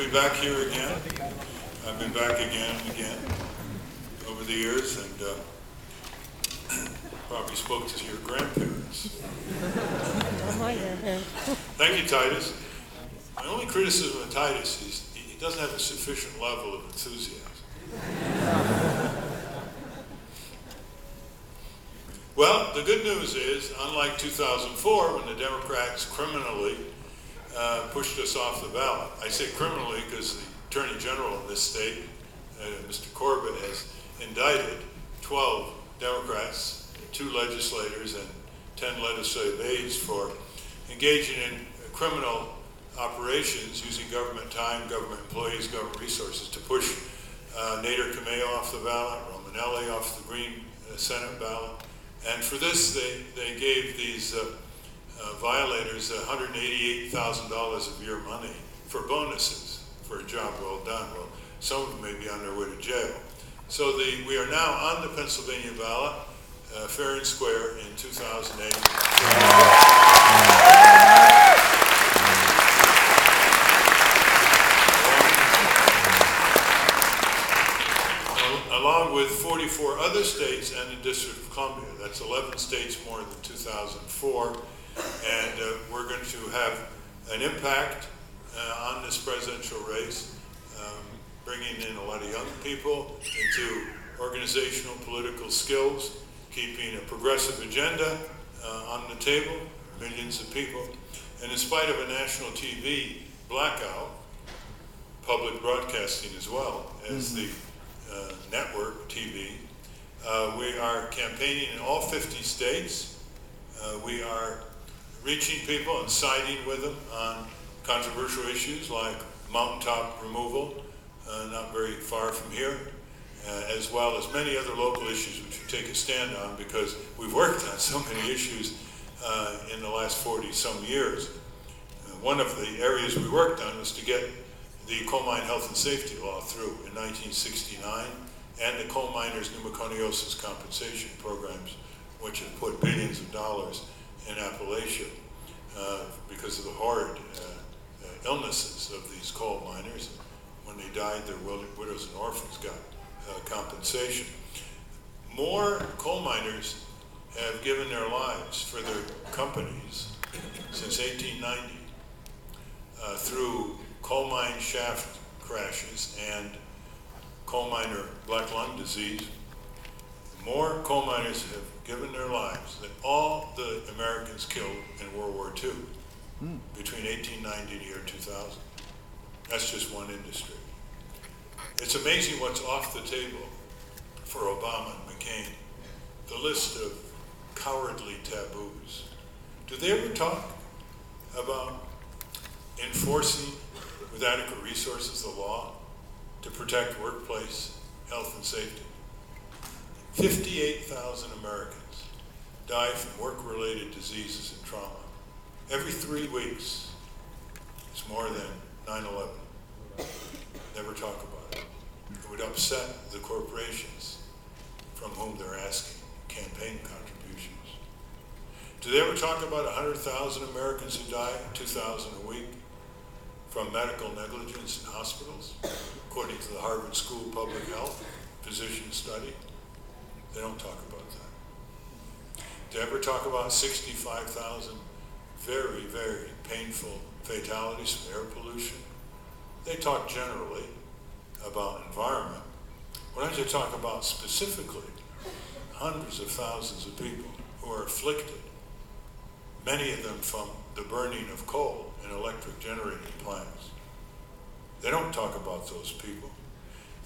be back here again. I've been back again and again over the years, and probably spoke to your grandparents. Thank you, Titus. My only criticism of Titus is he doesn't have a sufficient level of enthusiasm. Well, the good news is, unlike 2004, when the Democrats criminally pushed us off the ballot. I say criminally because the Attorney General in this state, Mr. Corbett, has indicted 12 Democrats, 2 legislators, and 10 legislative aides for engaging in criminal operations using government time, government employees, government resources to push Nader off the ballot, Romanelli off the Green Senate ballot. And for this, they gave these violators $188,000 of your money for bonuses for a job well done. Well, some of them may be on their way to jail. So we are now on the Pennsylvania ballot, fair and square, in 2008. Along with 44 other states and the District of Columbia. That's 11 states more than 2004. And we're going to have an impact on this presidential race, bringing in a lot of young people into organizational political skills, keeping a progressive agenda on the table, millions of people. And in spite of a national TV blackout, public broadcasting as well as the network TV, we are campaigning in all 50 states. We are reaching people and siding with them on controversial issues like mountaintop removal, not very far from here, as well as many other local issues which we take a stand on because we've worked on so many issues in the last 40-some years. One of the areas we worked on was to get the coal mine health and safety law through in 1969 and the coal miners' pneumoconiosis compensation programs, which have put billions of dollars in Appalachia because of the horrid illnesses of these coal miners. When they died, their widows and orphans got compensation. More coal miners have given their lives for their companies since 1890 through coal mine shaft crashes and coal miner black lung disease. More coal miners have given their lives than all the Americans killed in World War II between 1890 and the year 2000. That's just one industry. It's amazing what's off the table for Obama and McCain. The list of cowardly taboos. Do they ever talk about enforcing with adequate resources the law to protect workplace health and safety? 58,000 Americans die from work-related diseases and trauma. Every 3 weeks, it's more than 9/11. Never talk about it. It would upset the corporations from whom they're asking campaign contributions. Do they ever talk about 100,000 Americans who die, 2,000 a week, from medical negligence in hospitals, according to the Harvard School of Public Health physician study? They don't talk about that. Do they ever talk about 65,000 very, very painful fatalities from air pollution? They talk generally about environment. Why don't you talk about specifically hundreds of thousands of people who are afflicted, many of them from the burning of coal in electric generating plants? They don't talk about those people.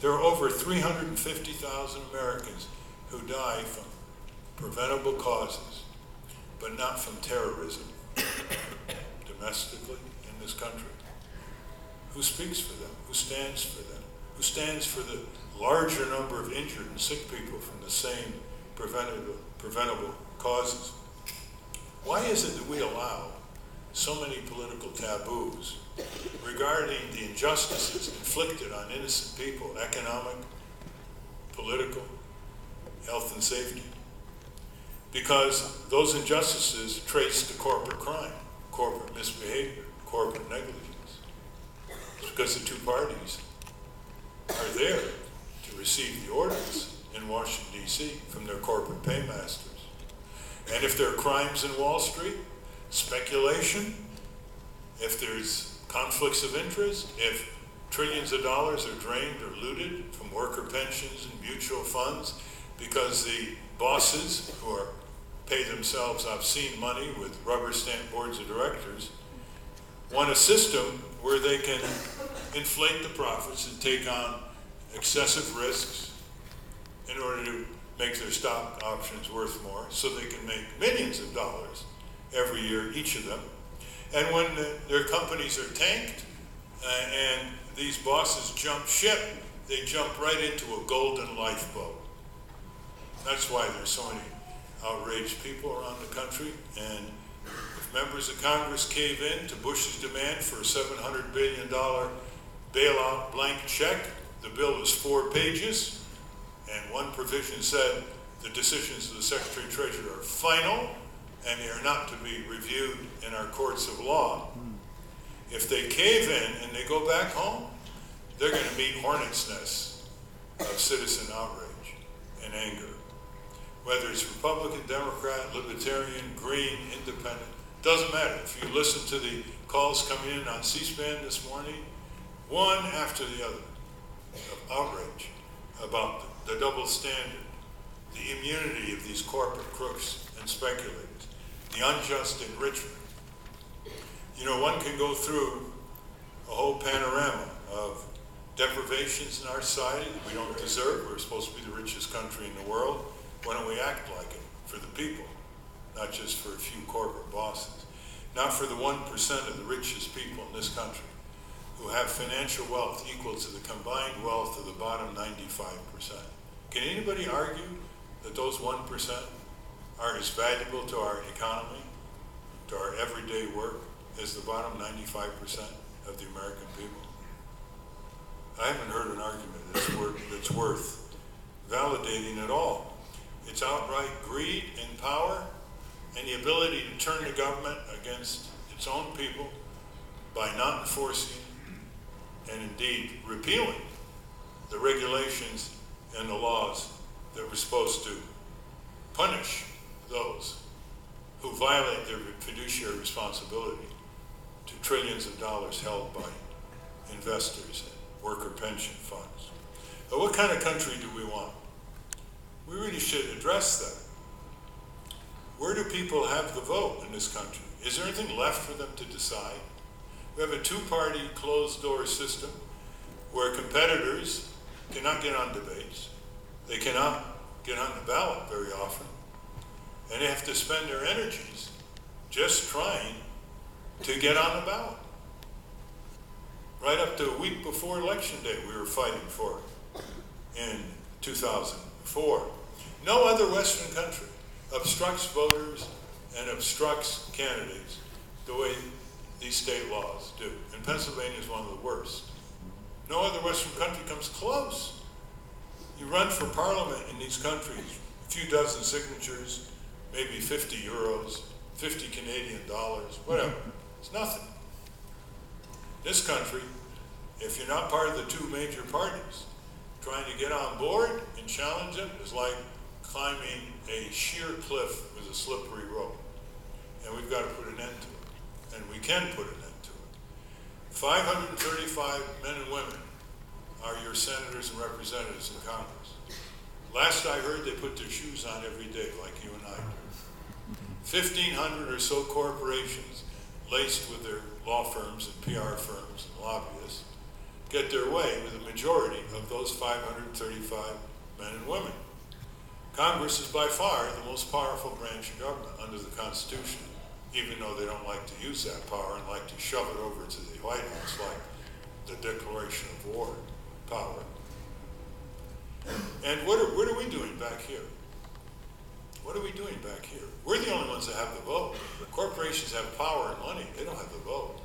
There are over 350,000 Americans who die from preventable causes, but not from terrorism, domestically in this country. Who speaks for them? Who stands for them? Who stands for the larger number of injured and sick people from the same preventable causes? Why is it that we allow so many political taboos regarding the injustices inflicted on innocent people, economic, political, health and safety? Because those injustices trace to corporate crime, corporate misbehavior, corporate negligence. That's because the two parties are there to receive the orders in Washington, D.C. from their corporate paymasters. And if there are crimes in Wall Street, speculation, if there's conflicts of interest, if trillions of dollars are drained or looted from worker pensions and mutual funds because the bosses who are pay themselves obscene money with rubber stamp boards of directors want a system where they can inflate the profits and take on excessive risks in order to make their stock options worth more so they can make millions of dollars every year, each of them. And when their companies are tanked and these bosses jump ship, they jump right into a golden lifeboat. That's why there's so many outraged people around the country. And if members of Congress cave in to Bush's demand for a $700 billion bailout blank check, the bill was 4 pages, and one provision said the decisions of the Secretary of Treasury are final and they are not to be reviewed in our courts of law. If they cave in and they go back home, they're going to meet hornets' nests of citizen outrage and anger. Whether it's Republican, Democrat, Libertarian, Green, Independent, doesn't matter. If you listen to the calls coming in on C-SPAN this morning, one after the other of outrage about the double standard, the immunity of these corporate crooks and speculators, the unjust enrichment. You know, one can go through a whole panorama of deprivations in our society that we don't deserve. We're supposed to be the richest country in the world. Why don't we act like it for the people, not just for a few corporate bosses, not for the 1% of the richest people in this country who have financial wealth equal to the combined wealth of the bottom 95%. Can anybody argue that those 1% are as valuable to our economy, to our everyday work, as the bottom 95% of the American people? I haven't heard an argument that's worth validating at all. It's outright greed and power and the ability to turn the government against its own people by not enforcing and indeed repealing the regulations and the laws that were supposed to punish those who violate their fiduciary responsibility to trillions of dollars held by investors and worker pension funds. But what kind of country do we want? We really should address that. Where do people have the vote in this country? Is there anything left for them to decide? We have a two-party closed-door system where competitors cannot get on debates. They cannot get on the ballot very often. And they have to spend their energies just trying to get on the ballot. Right up to a week before Election Day, we were fighting for it in 2004. No other Western country obstructs voters and obstructs candidates the way these state laws do. And Pennsylvania is one of the worst. No other Western country comes close. You run for parliament in these countries, a few dozen signatures, maybe 50 euros, 50 Canadian dollars, whatever. It's nothing. This country, if you're not part of the two major parties, trying to get on board and challenge them is like climbing a sheer cliff with a slippery rope. And we've got to put an end to it. And we can put an end to it. 535 men and women are your senators and representatives in Congress. Last I heard, they put their shoes on every day, like you and I do. 1,500 or so corporations laced with their law firms and PR firms and lobbyists get their way with a majority of those 535 men and women. Congress is by far the most powerful branch of government under the Constitution, even though they don't like to use that power and like to shove it over to the White House like the declaration of war power. And what are we doing back here? What are we doing back here? We're the only ones that have the vote. Corporations have power and money. They don't have the vote.